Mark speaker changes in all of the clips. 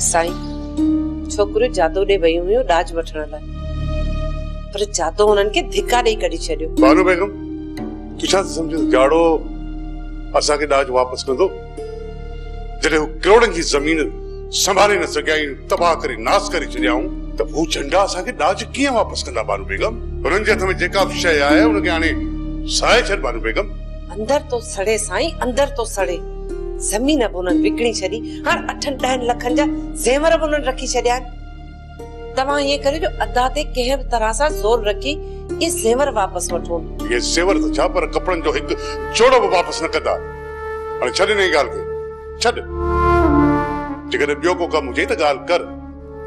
Speaker 1: साईं छोकरो जादो दे वई हुयो डाज वठण लाइ पर जादो उन्हनि खे धिका ॾेई कढी छॾियो।
Speaker 2: बानू बेगम तू छा समझ जाड़ो असा के डाज वापस कंदो जॾहिं हू करोड़नि जी ज़मीन संभाले न सघिया तबाह करे नास करे छॾियाऊं त हू झंडा असांखे डाज कीअं वापस कंदा बानू बेगम? हुननि जे हथ में जेका बि शइ आहे उनखे हाणे साए छॾ बानू बेगम।
Speaker 1: अंदर तो सड़े साईं अंदर तो सड़े। ज़मीन बि उन्हनि विकिणी छॾी हाणे 8-10 लखनि जा ज़ेवर बि उन्हनि रखी छॾिया आहिनि। तव्हां ईअं करे जो अदा ते कंहिं बि तरह सां ज़ोर रखी ये ज़ेवर वापस वठो।
Speaker 2: ये ज़ेवर त छा पर कपड़नि जो हिकु जोड़ो बि वापस न कंदा। हाणे छॾ हिन ॻाल्हि खे छॾ। जेकॾहिं ॿियो को कमु हुजे त ॻाल्हि कर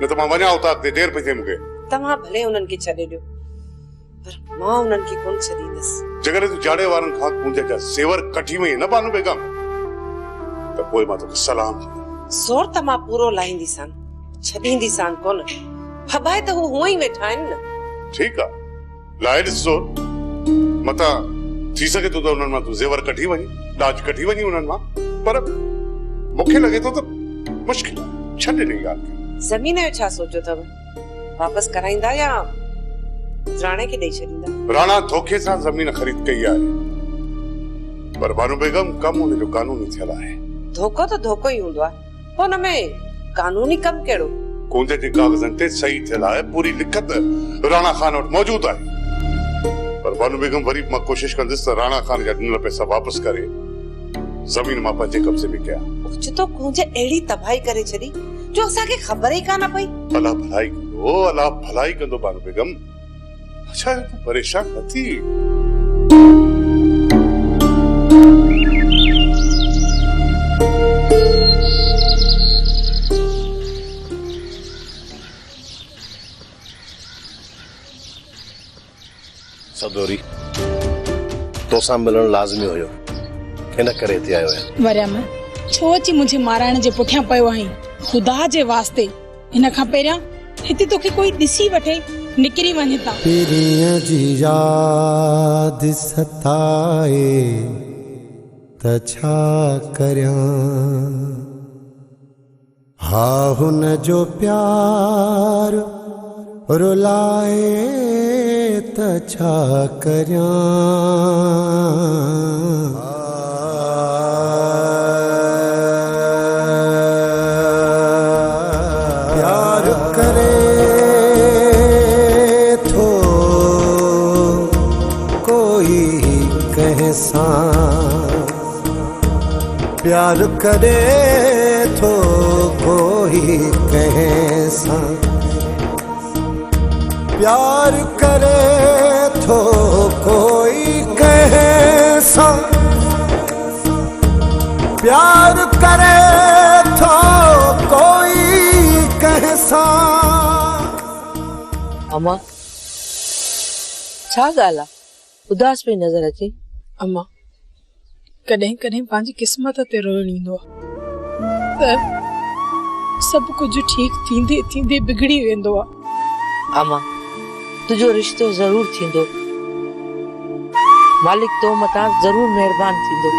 Speaker 2: न त मां वञा उतां ते देरि पई थिए मूंखे।
Speaker 1: तव्हां भले उन्हनि खे छॾे ॾियो पर मां उन्हनि खे कोन छॾींदसि।
Speaker 2: जेकॾहिं तूं जाड़े वारनि खां मुंहिंजे जा ज़ेवर कढी वई न बानू बेगम त पोइ मां तोखे सलाम
Speaker 1: ज़ोर त मां पूरो लाहींदीसां छॾींदीसां कोन। फबाए त हू हूअं ई वेठा आहिनि न।
Speaker 2: ठीकु आहे लाहे ॾिस ज़ोर मता थी सघे थो त उन्हनि मां तूं ज़ेवर कढी वञी डाज कढी वञी उन्हनि मां पर मूंखे लॻे थो त मुश्किल आहे। छॾ हिन ॻाल्हि खे।
Speaker 1: ज़मीन जो छा सोचियो अथव वापस कराईंदा या राणे खे ॾेई छॾींदा?
Speaker 2: राणा धोखे सां ज़मीन ख़रीद कई आहे पर बानू बेगम कमु हुनजो कानूनी थियल आहे।
Speaker 1: धोखो त धोखो ई हूंदो आहे पोइ हुन में कानूनी कमु कहिड़ो?
Speaker 2: कुंदे जे कागज़नि ते सही थियल आहे पूरी लिखत राणा खान वटि मौजूद आहे पर बानू बेगम वरी मां कोशिश कंदुसि त राणा खान जा ॾिनल पैसा वापस करे ज़मीन मां पंहिंजे कब्ज़े में कया।
Speaker 1: कुझु तो कुंज अहिड़ी तबाही करे छॾी जो असांखे ख़बर ई कान पई।
Speaker 2: अलाह भलाई कंदो बानू बेगम। अच्छा तू परेशान न थी।
Speaker 3: सदोरी तोसां मिलण लाज़मी हुयो इन करे हिते आयो आहियां।
Speaker 4: वरियम छो अची मुझे माराइण जे पुठियां पयो आहीं? खुदा जे वास्ते इन खां पहिरियां हिते तोखे कोई ॾिसी वठे निकिरी वञे था।
Speaker 5: पिरीअ जी यादि सताए त छा करियां हा हुन जो प्यार रुलाए त छा करियां प्यार करे थो कोई कैसा प्यार करे थो कोई कैसा प्यार करे थो कोई कैसा प्यार करे थो कोई कैसा।
Speaker 6: अम्मा छा ॻाल्हि आहे उदास पई नज़र अचे?
Speaker 4: अम्मा कॾहिं कॾहिं पंहिंजी किस्मत ते रोइण ईंदो आहे त सभु कुझु ठीकु थींदे थींदे बिगड़ी वेंदो आहे।
Speaker 6: अम्मा तुझो रिश्तो जरूर थींदो मालिक तो मता जरूर मेहरबान थींदो।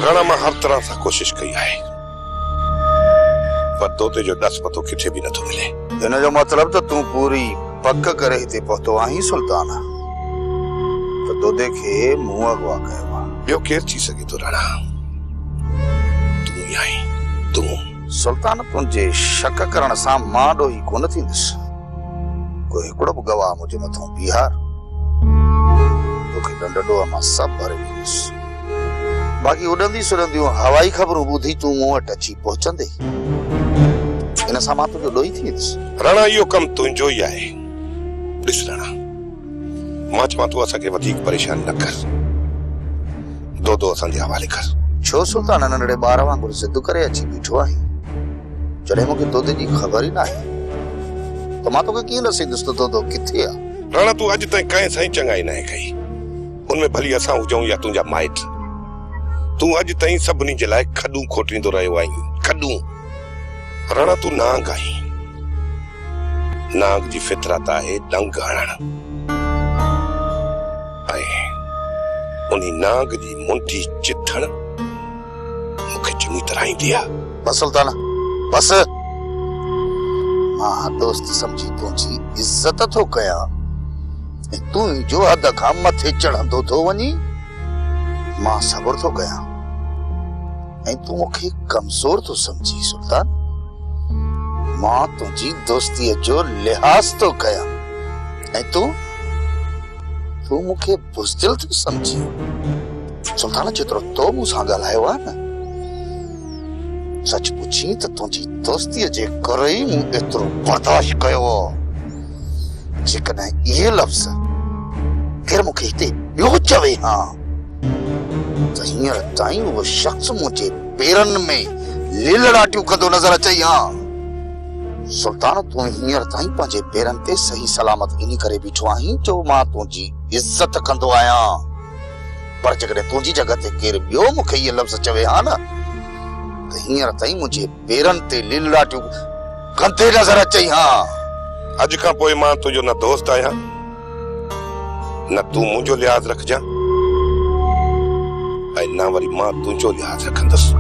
Speaker 3: राणा मां हर तरह सां कोशिश कई आहे पर तोते जो दस पतो किथे भी नथो मिले।
Speaker 7: इन जो मतलब तो तू पूरी पक करे हिते पहुतो आहीं सुल्तान तो तोते खे मुंह अगवा कयो आहे।
Speaker 3: ॿियो केर थी सघे थो राणा तू ई आहीं तू।
Speaker 7: सुल्तान तुंहिंजे शक करण सां मां ॾोही कोन थींदुसि। कोई हिकिड़ो बि गवाह मुंहिंजे मथां बीहार तोखे ॾंडो मां सभु भरे ॾींदुसि। बाक़ी उॾंदी सुॾंदियूं हवाई ख़बरूं ॿुधी तूं मूं वटि अची पहुचंदे इन सां मां तुंहिंजो ॾोही थी वेंदुसि।
Speaker 3: राणा इहो कमु तुंहिंजो ई आहे। ॾिस राणा मां चवां तूं असांखे वधीक परेशान न कर दो असांजे हवाले कर।
Speaker 7: छो सुल्तान नंढड़े ॿार वांगुरु ज़िद करे अची बीठो आहीं जॾहिं मूंखे तोते जी ख़बर ई न आहे त मां तोखे कीअं ॾसींदुसि त तोतो किथे आहे।
Speaker 3: राणा तूं अॼु ताईं कंहिं सां ई चङाई न आहे कई उनमें भली असां हुजूं या तुंहिंजा माइट। तूं अॼु ताईं सभिनी जे लाइ खॾूं खोटींदो रहियो आहीं खॾूं। राणा तूं नांग आहीं नाग जी फितरत आहे डंग हणण ऐं उन्ही नाग जी मुंडी चिथण मूंखे चङी तरह ईंदी आहे।
Speaker 7: बस सुल्ताना बस। मां दोस्त समझी तुंहिंजी इज्जत थो कयां ऐं तूं जो हद खां मथे चढ़ंदो थो वञी मां सब्र थो कयां ऐं तूं मूंखे कमज़ोर थो समझी। सुल्तान मां तुंहिंजी दोस्तीअ जो लिहाज़ थो कयां ऐं तूं मूंखे बुज़दिल थो समझी। सुल्तान जेतिरो तो मूं सां ॻाल्हायो आहे न सच पुछी त तुंहिंजी दोस्तीअ जे करे ई मूं एतिरो बर्दाश्त कयो जेकॾहिं इहे लफ़्ज़ केरु मूंखे हिते ॿियो चवे हा त हींअर ताईं उहो शख़्स मुंहिंजे पेरनि में लीलड़ाटियूं कंदो नज़र अचई हा। सुल्तान तूं हींअर ताईं पंहिंजे पेरनि ते सही सलामत इन करे बीठो आहीं जो मां तुंहिंजी इज़त कंदो आहियां पर जेकॾहिं तुंहिंजी जॻह ते केरु ॿियो मूंखे इहे लफ़्ज़ चवे हा न त हींअर ताईं मुंहिंजे पेरनि ते लीलड़ाटियूं कंदे नज़र अचई हा।
Speaker 3: अॼु खां पोइ मां तुंहिंजो न दोस्त आहियां न तूं मुंहिंजो लिहाज़ रखजां ऐं न वरी मां तुंहिंजो लिहाज़ रखंदुसि।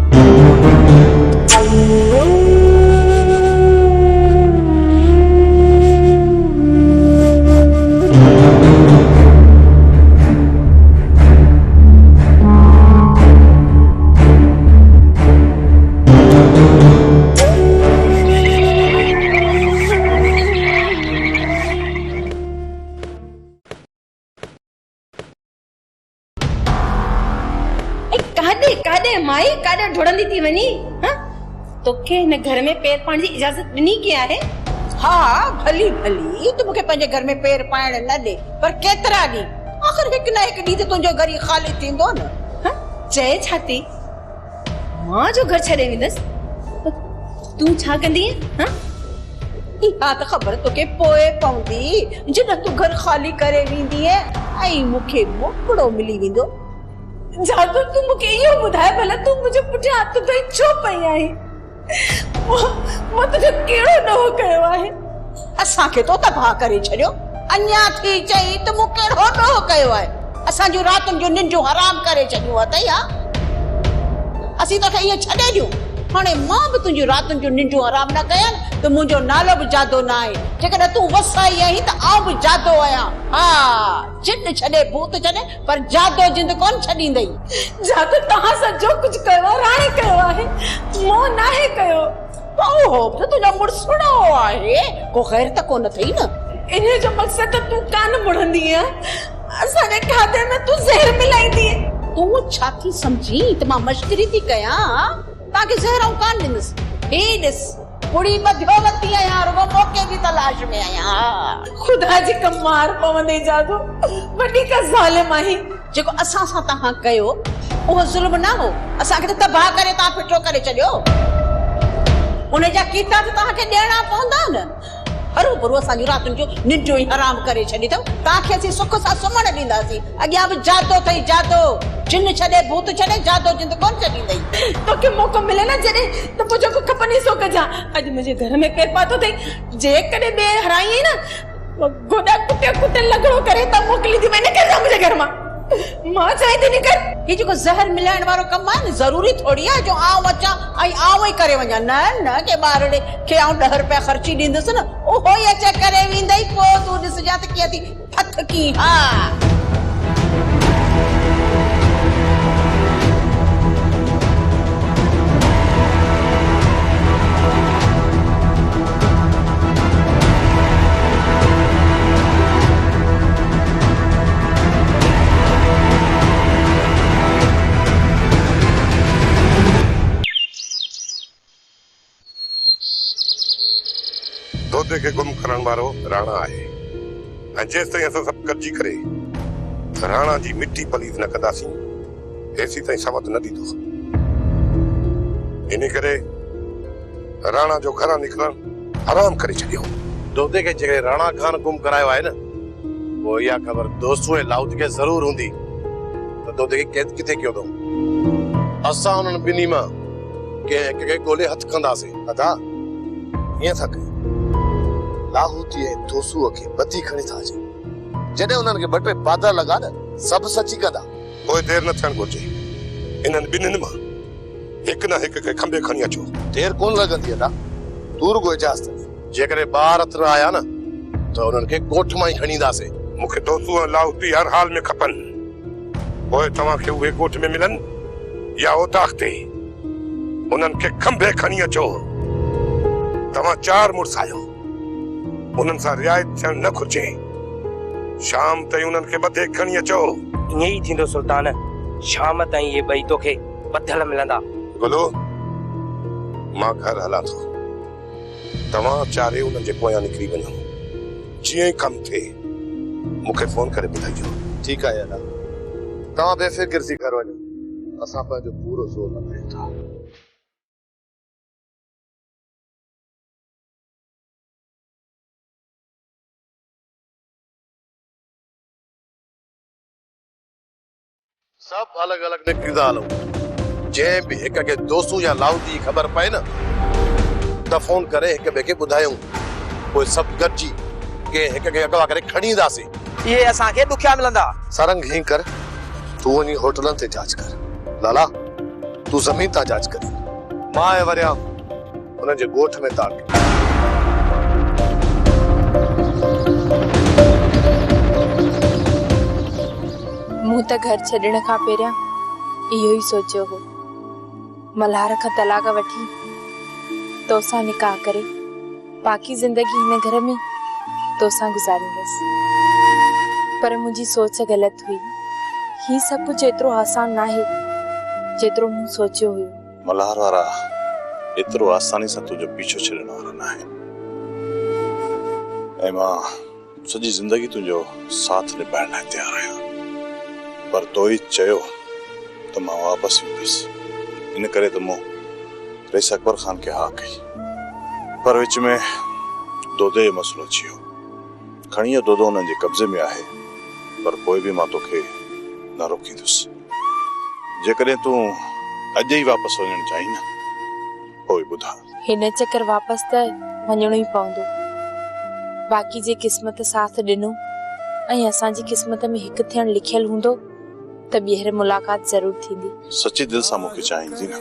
Speaker 8: माई काॾे ढुड़ंदी थी वञी तोखे हिन घर में पैर पाइण जी इजाज़त ॾिनी के आहे?
Speaker 9: हाँ भली भली तू मूंखे पंहिंजे घर में पैर पाइण न ॾे पर केतिरा ॾींहं आख़िर हिकु न हिकु ॾींहुं त तुंहिंजो घर ई ख़ाली थींदो न।
Speaker 8: चए छा थी मां जो घर छॾे वेंदसि तूं छा कंदीअ?
Speaker 9: इहा त ख़बर तोखे पोइ पवंदी जॾहिं तूं घर ख़ाली करे वेंदीअ ऐं मूंखे मोकिड़ो मिली वेंदो।
Speaker 8: जादू तू मूंखे इहो ॿुधाए भला तूं मुंहिंजे पुठियां हथ धोई छो पई आहीं? मां तुंहिंजो कहिड़ो ॾोह कयो आहे?
Speaker 9: असांखे तो तबाह करे छॾियो अञा थी चई त मूं कहिड़ो ॾोह कयो आहे? असांजूं रातुनि जूं निंडियूं हराम करे छॾियूं अथई हा? असीं तोखे इहे छॾे ॾियूं हाणे मां बि तुंहिंजूं रातुनि जूं निंडियूं हराम न कयनि त मुंहिंजो नालो बि जादो न आहे। जेकॾहिं तूं वसाई आहीं त आउं बि जादो आहियां। हा जिन छॾे भूत छॾे पर जादो जिंद कोन छॾींदई।
Speaker 8: जादू तव्हां सां जो कुझु कयो राणी कयो आहे मूं नाहे कयो।
Speaker 9: ओहो त तुंहिंजो मुड़सुणो आहे को ख़ैर त कोन अथई न।
Speaker 8: इन जो मक़सद त तूं कान मुड़ंदी असांजे खाधे में तूं ज़हर मिलाईंदी।
Speaker 9: तूं छा थी समझी त मां मश्करी थी कयां? ताकि ज़हर आऊं कान ॾिंदसि। हे ॾिस बुढ़ी बधियो वती आहियां रुगो मौके जी तलाश में आहियां।
Speaker 8: खुदा जी कमार पवंदे जादू वॾी का ज़ालिम आहीं।
Speaker 9: जेको असां सां तव्हां कयो उहो ज़ुल्म न हो असांखे त तबाह करे तव्हां फिटो करे छॾियो। उन जा कीता त तव्हांखे ॾियणा पवंदा न। हरू भरू असांजूं रातुनि जूं निंडियूं ई हराम करे छॾी अथव। तव्हांखे असीं सुख सां सुम्हण ॾींदासीं अॻियां बि जादो अथई जादो जिन छॾे भूत छॾे जादो जिंद कोन छॾींदई।
Speaker 8: तोखे मौक़ो मिले न जॾहिं त पोइ जेको खपंदी सो कजां। अॼु मुंहिंजे घर में पेर पातो अथई जेकॾहिं ॿिए हराई न गोॾा कुटे कुटे लॻड़ो करे त मोकिली थी वञे निकिर मुंहिंजे घर मां। मां चाहे थी निकर।
Speaker 9: ही जेको ज़हर मिलाइण वारो कमु आहे न ज़रूरी थोड़ी आहे जो आउं अचां ऐं आउं ई करे वञा। न न के ॿारड़े खे आउं 10 रुपया ख़र्ची ॾींदुसि न उहो ई अचे करे वेंदई पोइ तूं ॾिसजां त कीअं थी फथकी। हा
Speaker 3: दोदे खे गुम करण वारो राणा आहे ऐं जेसि ताईं असां सभु गॾिजी करे राणा जी मिटी पलीद न कंदासीं तेसी ताईं सबद न ॾींदो। इन करे राणा जो घरां निकिरण हराम करे छॾियो।
Speaker 10: दोदे खे जेकॾहिं राणा खान गुम करायो आहे न पोइ इहा ख़बर दोस्तू ऐं लाउद खे ज़रूर हूंदी त दोदे खे कैद किथे कयो अथऊं। असां उन्हनि ॿिन्ही मां कंहिं हिक खे ॻोल्हे हथु कंदासीं। अदा ईअं था कयूं लाहौती ऐं दोसूअ खे बदी खणी था अचे जॾहिं उन्हनि खे ॿ टे बाधा लॻा न सभु सची कंदा
Speaker 3: पोइ देर न थियणु घुरिजे इन्हनि ॿिन्हिनि मां हिकु न हिकु खे खंबे खणी अचो
Speaker 10: देर कोन लॻंदी अदा तूं रुॻो इजाज़त ॾे जेकॾहिं ॿार हथ न आया न त उन्हनि खे ॻोठ मां ई खणी ईंदासीं
Speaker 3: मूंखे दोस्तू ऐं लाहौती हर हाल में खपनि पोइ तव्हांखे उहे ॻोठ में मिलनि या ओताख ते उन्हनि खे खंबे खणी अचो तव्हां 4 मुड़ुस आहियो उन्हनि सां रिआयत थियणु न घुरिजे शाम ताईं उन्हनि खे ॿधे खणी अचो
Speaker 11: ईअं ई थींदो सुल्तान शाम ताईं ये ॿई तोखे ॿधियल मिलंदा
Speaker 3: बोलो मां घर हलां थो तव्हां चारे उन्हनि जे पोयां निकिरी वञो जीअं ई कमु थिए मूंखे फोन करे ॿुधाइजो
Speaker 10: ठीकु आहे अदा तव्हां बेफ़िक्र थी घर वञो असां पंहिंजो पूरो ज़ोर लॻायूं था सभु अलॻि अलॻि निकिरींदा हलूं जंहिं बि हिक खे दोस्तू या लाहौती जी ख़बर पए न त फोन करे हिक ॿिए खे ॿुधायूं पोइ सभु गॾिजी के हिक खे अगवा करे खणी ईंदासीं
Speaker 11: इहे असांखे ॾुखिया मिलंदा
Speaker 10: सरंग हीअं कर तूं वञी होटलनि ते जांच कर लाला तूं ज़मीन तां जांच कर मां ऐं वरिया उन्हनि जे ॻोठ में ताड़ कयूं
Speaker 4: मूं त घर छॾण खां पहिरियां इहो ई सोचियो हो मल्हार खां तलाक वठी तोसां निकाह करे बाक़ी जिंदगी हिन घर में तोसां गुज़ारींदसि पर मुंहिंजी सोच ग़लति हुई ही सभु कुझु एतिरो आसान नाहे जेतिरो मूं सोचियो हुयो
Speaker 12: मल्हार वारा एतिरो आसानी सां तुंहिंजो पीछो छॾण वारा न आहिनि ऐं मां सॼी ज़िंदगी तुंहिंजो साथ निभाइण लाइ तयारु आहियां पर तो ई चयो त मां वापसि ईंदुसि इन करे त मूं रईस अकबर ख़ान खे हा कई पर विच में दोदे जो मसइलो अची वियो खणी दोदो हुननि जे कब्ज़े में आहे पर पोइ बि मां तोखे न रोकींदुसि जेकॾहिं तूं अॼु ई वापसि वञणु चाहीं न पोइ ॿुधा
Speaker 4: हिन चक्कर वापसि त वञणो ई पवंदो बाक़ी जे क़िस्मत साथ ॾिनो ऐं असांजी क़िस्मत में हिकु थियणु लिखियलु हूंदो त ॿीहर मुलाक़ात ज़रूर थींदी
Speaker 12: सची दिलि सां मूंखे चाहींदी न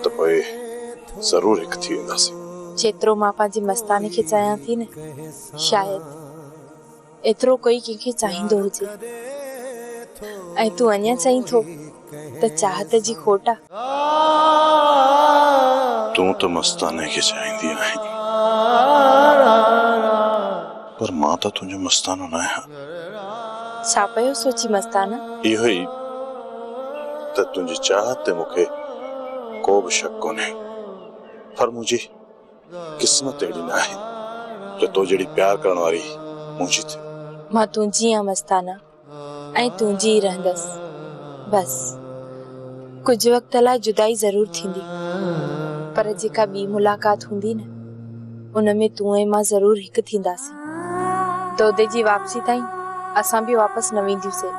Speaker 12: त पोइ ज़रूर हिकु थी वेंदासीं
Speaker 4: जेतिरो मां पंहिंजी मस्तानी खे चाहियां थी न शायदि एतिरो कोई कंहिंखे चाहींदो हुजे ऐं तूं अञा चाहीं थो त चाहत जी खोट आहे
Speaker 12: तूं त मस्ताने खे चाहींदी आहीं पर मां त तुंहिंजो मस्तानो न आहियां
Speaker 4: छा पियो सोची मस्ताना
Speaker 12: इहो ई त तुंहिंजी चाहत ते मूंखे को बि शक कोन्हे पर मुंहिंजी किस्मत अहिड़ी न आहे त तो जहिड़ी प्यार करण वारी मुंहिंजी थिए
Speaker 4: मां तुंहिंजी आहियां मस्ताना ऐं तुंहिंजी ई रहंदसि बसि कुझु वक़्त लाइ जुदाई ज़रूर थींदी पर जेका ॿी मुलाक़ात हूंदी न उन में तूं ऐं मां ज़रूर हिकु थींदासीं दोदे जी वापसी ताईं असां बि वापसि न वेंदियूंसीं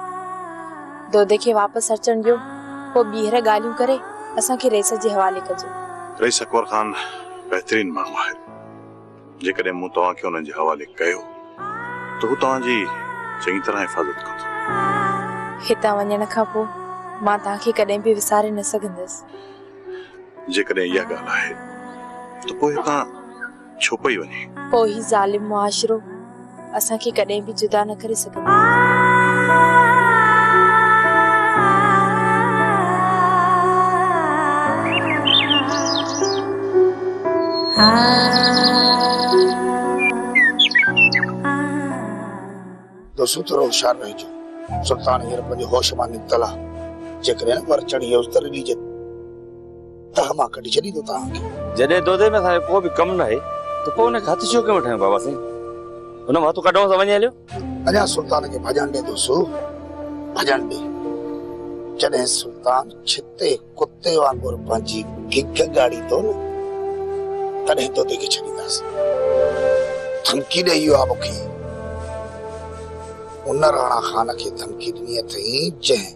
Speaker 4: दोदे खे वापसि अचण ॾियो पोइ ॿीहर ॻाल्हियूं करे असांखे रेस जे हवाले कजो
Speaker 12: रईस अकबर ख़ान बहितरीन माण्हू आहे जेकॾहिं मूं तव्हांखे हुननि जे हवाले कयो त हू तव्हांजी चङी तरह हिफ़ाज़त कंदो
Speaker 4: हितां वञण खां पोइ मां तव्हांखे कॾहिं बि विसारे न सघंदसि
Speaker 12: जेकॾहिं इहा ॻाल्हि आहे त पोइ हितां छो पई वञे
Speaker 4: पोइ ही ज़ालिम मुआशिरो असांखे कॾहिं बि जुदा न करे सघंदो
Speaker 7: दोस्तों थोरो होशियार रहिजो सुल्तान हींअर पंहिंजे होश मां निकितल आहे जेकॾहिं वर चढ़ी वियुसि त ॾिजे त मां कढी छॾींदो तव्हांखे
Speaker 11: जॾहिं दोदे में असांजो को बि कमु न आहे त पोइ हुनखे हथु छो कयूं वठायूं बाबा साईं हुन मां हथु कढूं त वञे हलियो
Speaker 7: अञा सुल्तान खे भॼण ॾे दोस्तो भॼण ॾे जॾहिं सुल्तान छिते कुते वांगुरु पंहिंजी गिग गाड़ींदो न तॾहिं दोदे खे छॾींदासीं धमकी ॾेई वियो आहे मूंखे उन राणा खान खे धमकी ॾिनी अथई जंहिं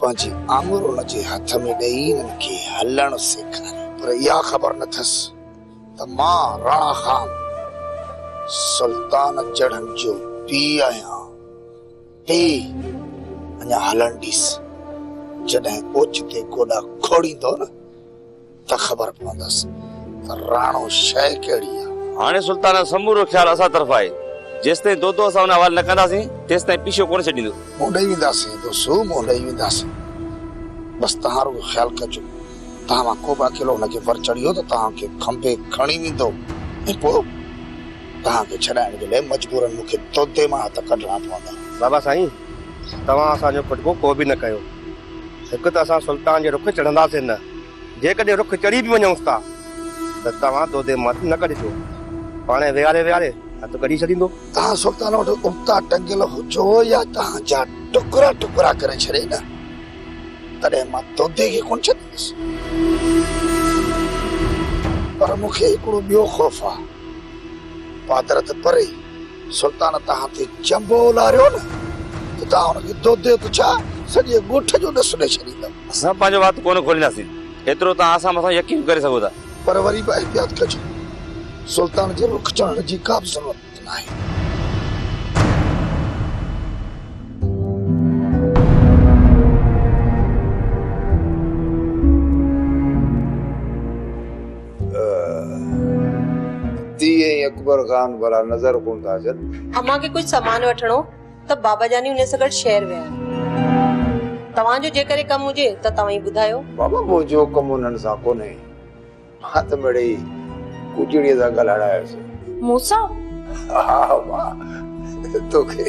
Speaker 7: पंहिंजी आङुर उन जे हथ में ॾेई हिननि खे हलणु सेखारियो पर इहा ख़बर न अथसि त मां राणा खान सुल्तान चढ़न जो पी आया पी अञा हलन ॾिस जॾहिं ओचिते गोॾा खोड़ींदो न त ख़बर पवंदसि त राणो शइ कहिड़ी आहे।
Speaker 11: हाणे सुल्तान समूरो ख्याल असां तरफ़ आहे। जेसिताईं दो असां हुन हवाले न कंदासीं तेसिताईं पीछो कोन छॾींदो।
Speaker 7: मूं ॾेई वेंदासीं दोस्तो, मूं ॾेई वेंदासीं। बसि तव्हां रुॻो ख़्यालु कजो तव्हां मां को बि अकेलो हुनखे वर चढ़ियो त तव्हांखे खंभे खणी वेंदो ऐं पोइ तव्हांखे छॾाइण जे लाइ मजबूरन मूंखे तोते मां हथ कढणा पवंदा।
Speaker 13: बाबा साईं तव्हां असांजो खुटको को बि न कयो। हिकु त असां सुल्तान जे रुख चढ़ंदासीं न, जेकॾहिं रुख चढ़ी बि वञूंसि था त तव्हां तोते मां न कढिजो, पाणे विहारे हथ कढी छॾींदो।
Speaker 7: तव्हां सुल्तान वटि उबता टंगियल हुजो या तव्हांजा टुकड़ा टुकड़ा करे छॾे न तॾहिं मां तोते खे कोन छॾींदुसि। पर मूंखे हिकिड़ो ॿियो ख़ौफ़ आहे। पादर त परे सुल्तान तव्हां ते चंबो लारियो न त तव्हां हुनखे तोते त छा सॼे ॻोठ जो ॾस ॾेई छॾींदव।
Speaker 11: असां पंहिंजो वात कोन खोलींदासीं, एतिरो तव्हां असां मथां यकीन करे सघो था।
Speaker 7: पर वरी बि एहतियात कजो, सुल्तान जे रुख चढ़ण जी का बि ज़रूरत न आहे।
Speaker 14: अकबर खान भला नजर कोन था अचनि।
Speaker 8: अम्मा खे कुछ सामान वठणो त बाबा जानी उन सां गॾु शहर विया। तव्हांजो जेकरे कम हुजे त तव्हां ई ॿुधायो।
Speaker 14: बाबा मुंहिंजो कम उन्हनि सां कोन्हे, मां त मिड़ई कुजड़ीअ सां ॻाल्हाइसि।
Speaker 4: मूंसां?
Speaker 14: हा मां तोखे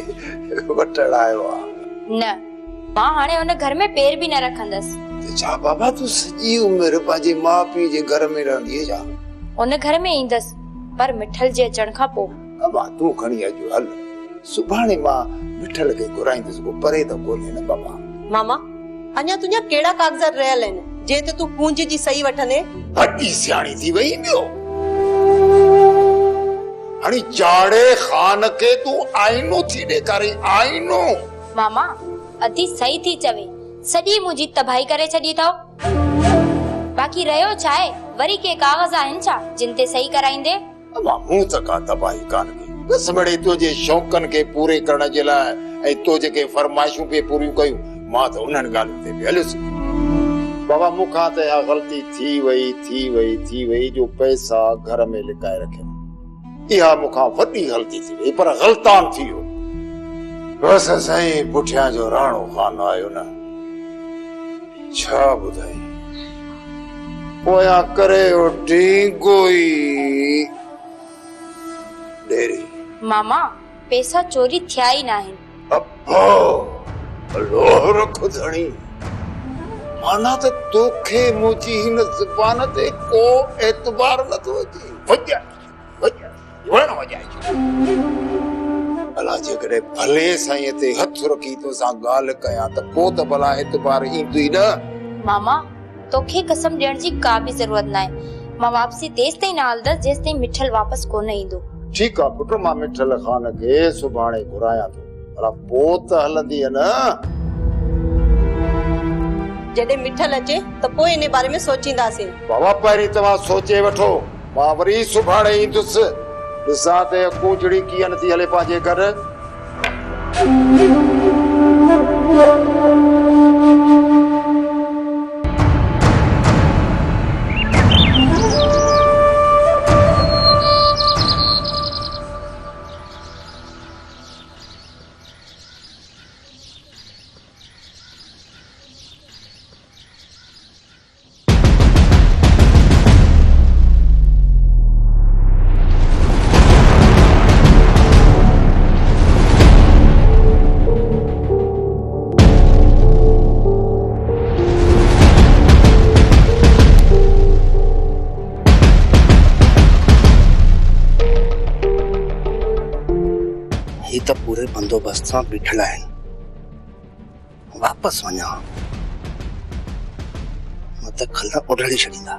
Speaker 14: वठण आयो आहे।
Speaker 4: न मां हाणे हुन घर में पैर बि न रखंदसि।
Speaker 14: छा बाबा तूं सॼी उमिरि पंहिंजे माउ पीउ जे घर में रहंदी छा?
Speaker 4: उन घर में ईंदसि पर मिठल जे अचण खां पोइ।
Speaker 14: अबा तूं खणी अचो हल, सुभाणे मां मिठल खे घुराईंदुसि, को परे त कोन्हे न बाबा।
Speaker 8: मामा अञा तुंहिंजा कहिड़ा कागज़ात रहियल आहिनि जे ते तूं पूंज जी सही वठंदे?
Speaker 14: वॾी सियाणी थी वई ॿियो। हाणे चाड़े खान खे तूं आईनो थी ॾेखारी, आईनो।
Speaker 4: मामा अधी सही थी चवे, सॼी मुंहिंजी तबाही करे छॾी अथव। बाक़ी रहियो छा आहे, वरी के कागज़ आहिनि छा जिन ते सही कराईंदे?
Speaker 14: मूं त का तबाही कान कई, बसि मिड़ई तुंहिंजे शौक़नि खे पूरे करण जे लाइ ऐं तो जेके फरमाइशूं पे पूरियूं कयूं मां त उन्हनि ॻाल्हियुनि ते बि हलियुसि। बाबा मूंखां त इहा ग़लती थी वई जो पैसा घर में लिकाए रखियमि। इहा मूंखां वॾी ग़लती थी वई, पर ग़लतान थी वियो। बसि साईं पुठियां जो राणो खान आयो न, छा ॿुधाई पोयां करे उठी गोई डेरी।
Speaker 4: मामा पैसा चोरी थिया ई नाहिनि।
Speaker 14: अल्लो रख धणी, माना त तोखे मुंहिंजी हिन ज़बान ते को एतबार नथो अचे। भला जेकॾहिं भले साईं ते हथ रखी तोसां ॻाल्हि कयां त पोइ त भला एतबार ईंदी न।
Speaker 4: मामा तोखे कसम ॾियण जी का बि ज़रूरत न आहे। मां वापसी तेसि ताईं न हलंदसि जेसि ताईं मिठल वापसि कोन ईंदो।
Speaker 14: ठीकु आहे पुट, मां मिठल खान खे सुभाणे घुरायां थो, भला पोइ त हलंदी न।
Speaker 8: जॾहिं मिठल अचे त पोइ इन बारे में सोचींदासीं।
Speaker 14: बाबा पहिरीं तव्हां सोचे वठो, मां वरी सुभाणे ईंदुसि, ॾिसां त कूचड़ी कीअं नथी हले पंहिंजे घर।
Speaker 7: त पूरे बंदोबस्त सां बीठल आहिनि, वापसि वञा न त खल उॾड़ी छॾींदा।